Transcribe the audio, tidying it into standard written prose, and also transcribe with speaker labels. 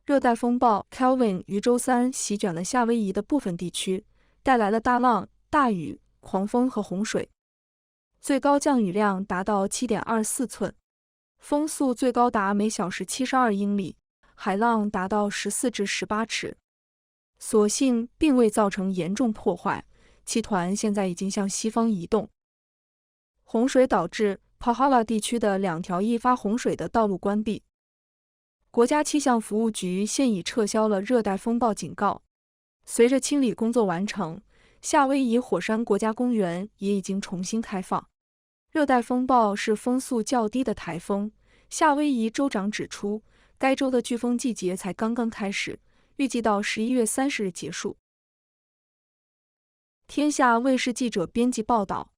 Speaker 1: 热带风暴 Kelvin 于周三席卷了夏威夷的部分地区，带来了大浪、大雨、狂风和洪水，最高降雨量达到 7.24 寸，风速最高达每小时72英里，海浪达到14至18尺。所幸并未造成严重破坏，气团现在已经向西方移动。洪水导致 Pahala 地区的2条易发洪水的道路关闭。国家气象服务局现已撤销了热带风暴警告。随着清理工作完成，夏威夷火山国家公园也已经重新开放。热带风暴是风速较低的台风，夏威夷州长指出，该州的飓风季节才刚刚开始，预计到11月30日结束。天下卫视记者编辑报道。